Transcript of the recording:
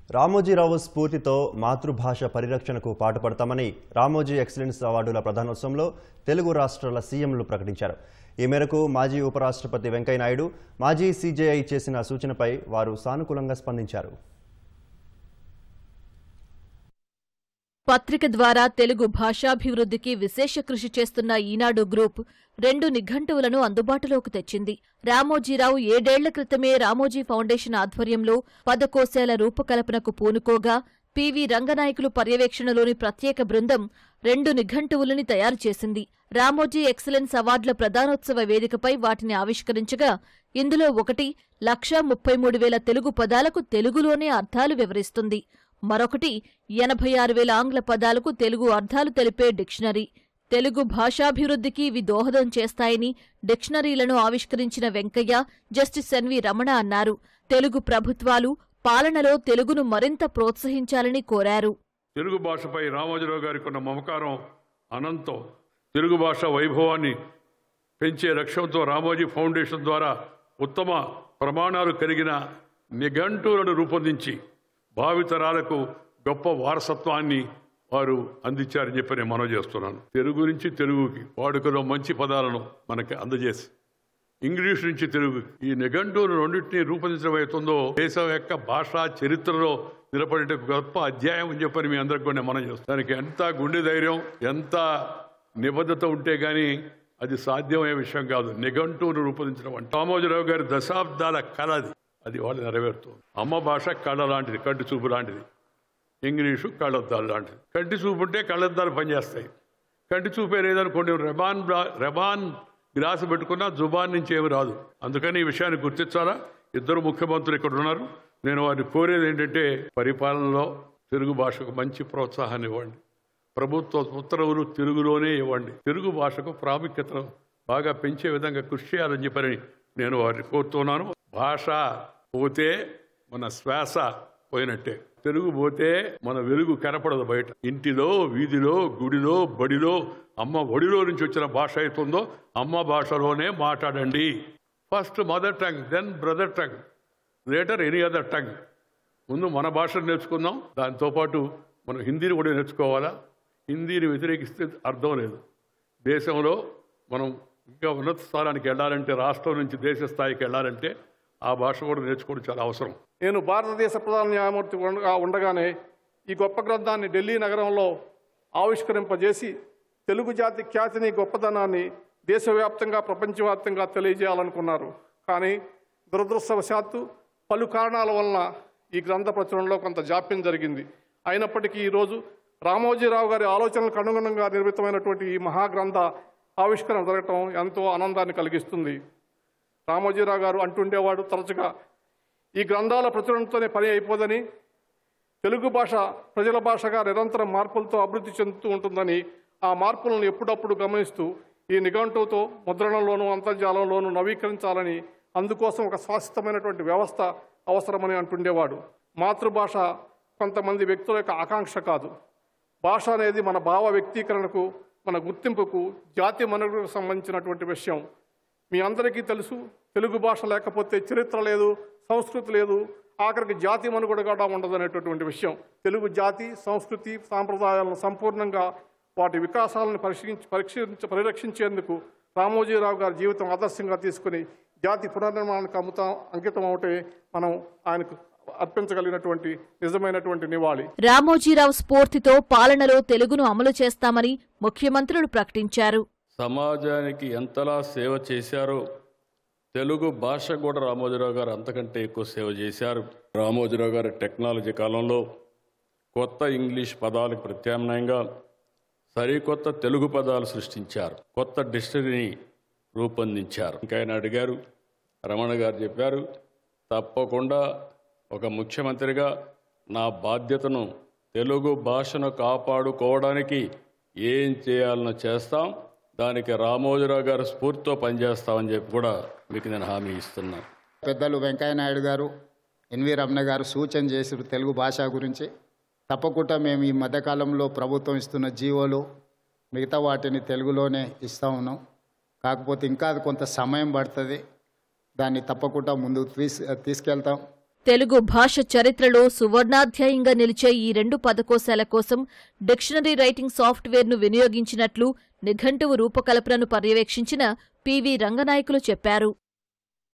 రామోజీరావు స్ఫూర్తితో మాతృభాష పరిరక్షణకు పాటుపడతామని రామోజీ ఎక్సలెన్స్ అవార్డుల ప్రధానోత్సవంలో తెలుగు రాష్ట్రాల సీఎంలు ప్రకటించారు. ఈ మేరకు మాజీ ఉపరాష్ట్రపతి వెంకయ్య నాయుడు, మాజీ సీజేఐ చేసిన సూచనపై వారు సానుకూలంగా స్పందించారు. పత్రిక ద్వారా తెలుగు భాషాభివృద్ధికి విశేష కృషి చేస్తున్న ఈనాడు గ్రూప్ 2 నిఘంటువులను అందుబాటులోకి తెచ్చింది. రామోజీరావు 7 ఏళ్ల క్రితమే రామోజీ ఫౌండేషన్ ఆధ్వర్యంలో 10 కోశాల రూపకల్పనకు పూనుకోగా పివి రంగనాయకులు పర్యవేక్షణలోని ప్రత్యేక బృందం 2 నిఘంటువులని తయారు చేసింది. రామోజీ ఎక్సలెన్స్ అవార్డుల ప్రధానోత్సవ వేదికపై వాటిని ఆవిష్కరించగా ఇందులో ఒకటి 1,33,000 తెలుగు పదాలకు తెలుగులోనే అర్థాలు వివరిస్తుంది. మరొకటి 86,000 ఆంగ్ల పదాలకు తెలుగు అర్థాలు తెలిపే డిక్షనరీ. తెలుగు భాషాభివృద్ధికి ఇవి దోహదం చేస్తాయని డిక్షనరీలను ఆవిష్కరించిన వెంకయ్య, జస్టిస్ ఎన్వి రమణ అన్నారు. తెలుగు ప్రభుత్వాలు పాలనలో తెలుగును మరింత ప్రోత్సహించాలని కోరారు. తెలుగు భాషపై రామోజీరావు గారికి ఉన్న మమకారం అనంతం. తెలుగు భాష వైభవాన్ని పెంచే లక్ష్యంతో రామోజీ ఫౌండేషన్ ద్వారా ఉత్తమ ప్రమాణాలు కలిగిన నిఘంటువులను రూపొందించి భావితరాలకు గొప్ప వారసత్వాన్ని వారు అందించారని చెప్పి నేను మనవి చేస్తున్నాను. తెలుగు నుంచి తెలుగుకి వాడుకలో మంచి పదాలను మనకి అందజేసి ఇంగ్లీష్ నుంచి తెలుగు ఈ నిఘంటువులు రెండింటినీ రూపొందించడం అవుతుందో దేశం యొక్క భాషా చరిత్రలో నిలబడే గొప్ప అధ్యాయం అని చెప్పని మీ అందరికీ కూడా మనం చేస్తాం. దానికి ఎంత గుండె ధైర్యం, ఎంత నిబద్ధత ఉంటే గానీ అది సాధ్యమయ్యే విషయం కాదు. నిఘంటువును రూపొందించడం అంటే రామోజీరావు గారి దశాబ్దాల కళ అది వాళ్ళు నెరవేరుతుంది. అమ్మ భాష కళ్ళ లాంటిది, కంటి చూపు లాంటిది. ఇంగ్లీషు కళ్ళద్దాలు లాంటిది. కంటి చూపు ఉంటే కళ్ళద్దాలు పనిచేస్తాయి. కంటి చూపే లేదనుకోండి, రెబాన్ గ్లాసు పెట్టుకున్నా జుబాన్ నుంచి ఏమి రాదు. అందుకని ఈ విషయాన్ని గుర్తించాలా. 2 ముఖ్యమంత్రులు ఇక్కడ ఉన్నారు. నేను వారిని కోరేది ఏంటంటే పరిపాలనలో తెలుగు భాషకు మంచి ప్రోత్సాహాన్ని ఇవ్వండి. ప్రభుత్వ ఉత్తర్వులు తెలుగులోనే ఇవ్వండి. తెలుగు భాషకు ప్రాముఖ్యతను బాగా పెంచే విధంగా కృషి చేయాలని చెప్పని నేను వారిని కోరుతున్నాను. భాష పోతే మన శ్వాస పోయినట్టే. తెలుగు పోతే మన వెలుగు కనపడదు బయట. ఇంటిలో, వీధిలో, గుడిలో, బడిలో, అమ్మ ఒడిలో నుంచి వచ్చిన భాష అవుతుందో అమ్మ భాషలోనే మాట్లాడండి. First mother tongue, then brother tongue, later any other tongue. ముందు మన భాషను నేర్చుకుందాం. దాంతోపాటు మనం హిందీని కూడా నేర్చుకోవాలా. హిందీని వ్యతిరేకిస్తే అర్థం లేదు. దేశంలో మనం ఇంకా ఉన్నత స్థానానికి వెళ్ళాలంటే, రాష్ట్రం నుంచి దేశ స్థాయికి వెళ్ళాలంటే ఆ భాష కూడా నేర్చుకోవడం చాలా అవసరం. నేను భారతదేశ ప్రధాన న్యాయమూర్తి ఉండగానే ఈ గొప్ప గ్రంథాన్ని ఢిల్లీ నగరంలో ఆవిష్కరింపజేసి తెలుగు జాతి ఖ్యాతిని, గొప్పదనాన్ని దేశవ్యాప్తంగా, ప్రపంచవ్యాప్తంగా తెలియజేయాలనుకున్నారు. కానీ దురదృష్టవశాత్తు పలు కారణాల వలన ఈ గ్రంథ ప్రచురణలో కొంత జాప్యం జరిగింది. అయినప్పటికీ ఈరోజు రామోజీరావు గారి ఆలోచనలకు అనుగుణంగా నిర్మితమైనటువంటి ఈ మహాగ్రంథ ఆవిష్కరణ జరగటం ఎంతో ఆనందాన్ని కలిగిస్తుంది. రామోజీరావు గారు అంటుండేవాడు తరచుగా, ఈ గ్రంథాల ప్రచురణతోనే పని అయిపోదని, తెలుగు భాష ప్రజల భాషగా నిరంతరం మార్పులతో అభివృద్ధి చెందుతూ ఉంటుందని, ఆ మార్పులను ఎప్పుడప్పుడు గమనిస్తూ ఈ నిఘంటువుతో ముద్రణలోనూ అంతర్జాలంలోనూ నవీకరించాలని, అందుకోసం ఒక శాశ్వతమైనటువంటి వ్యవస్థ అవసరమని అంటుండేవాడు. మాతృభాష కొంతమంది వ్యక్తుల యొక్క ఆకాంక్ష కాదు. భాష అనేది మన భావ వ్యక్తీకరణకు, మన గుర్తింపుకు, జాతి మనుగడకు సంబంధించినటువంటి విషయం. మీ అందరికీ తెలుసు, తెలుగు భాష లేకపోతే చరిత్ర లేదు, సంస్కృతి లేదు, ఆఖరికి జాతి మనుగడ కూడా ఉండదనేటటువంటి విషయం. తెలుగు జాతి, సంస్కృతి, సాంప్రదాయాలను సంపూర్ణంగా వాటి వికాసాలను పరిరక్షించేందుకు రామోజీరావు గారి జీవితం ఆదర్శంగా తీసుకుని జాతి పునర్నిర్మాణానికి అంకితం అవటే మనం ఆయనకు అర్పించగలిగినటువంటి నిజమైనటువంటి నివాళి. రామోజీరావు స్ఫూర్తితో పాలనలో తెలుగును అమలు చేస్తామని ముఖ్యమంత్రులు ప్రకటించారు. సమాజానికి ఎంతలా సేవ చేశారో తెలుగు భాష కూడా రామోజీరావు గారు అంతకంటే ఎక్కువ సేవ చేశారు. రామోజీరావు గారి టెక్నాలజీ కాలంలో కొత్త ఇంగ్లీష్ పదాలకు ప్రత్యామ్నాయంగా సరికొత్త తెలుగు పదాలు సృష్టించారు. కొత్త డిక్షనరీని రూపొందించారు. ఇంకా ఆయన అడిగారు, రమణ గారు చెప్పారు, తప్పకుండా ఒక ముఖ్యమంత్రిగా నా బాధ్యతను తెలుగు భాషను కాపాడుకోవడానికి ఏం చేయాలనో చేస్తాం, దానికి రామోజీరావు గారు స్ఫూర్తితో పనిచేస్తామని చెప్పి కూడా మీకు నేను హామీ ఇస్తున్నాను. పెద్దలు వెంకయ్య నాయుడు గారు, ఎన్వి రమణ గారు సూచన చేశారు తెలుగు భాష గురించి. తప్పకుండా మేము ఈ మధ్యకాలంలో ప్రభుత్వం ఇస్తున్న జీవోలు మిగతా వాటిని తెలుగులోనే ఇస్తూ ఉన్నాం. కాకపోతే ఇంకా అది కొంత సమయం పడుతుంది. దాన్ని తప్పకుండా ముందుకు తీసుకెళ్తాం. తెలుగు భాష చరిత్రలో సువర్ణాధ్యాయంగా నిలిచే ఈ 2 పదకోశాల కోసం డిక్షనరీ రైటింగ్ సాఫ్ట్వేర్ను వినియోగించినట్లు నిఘంటువు రూపకల్పనను పర్యవేక్షించిన పివి రంగనాయకులు చెప్పారు.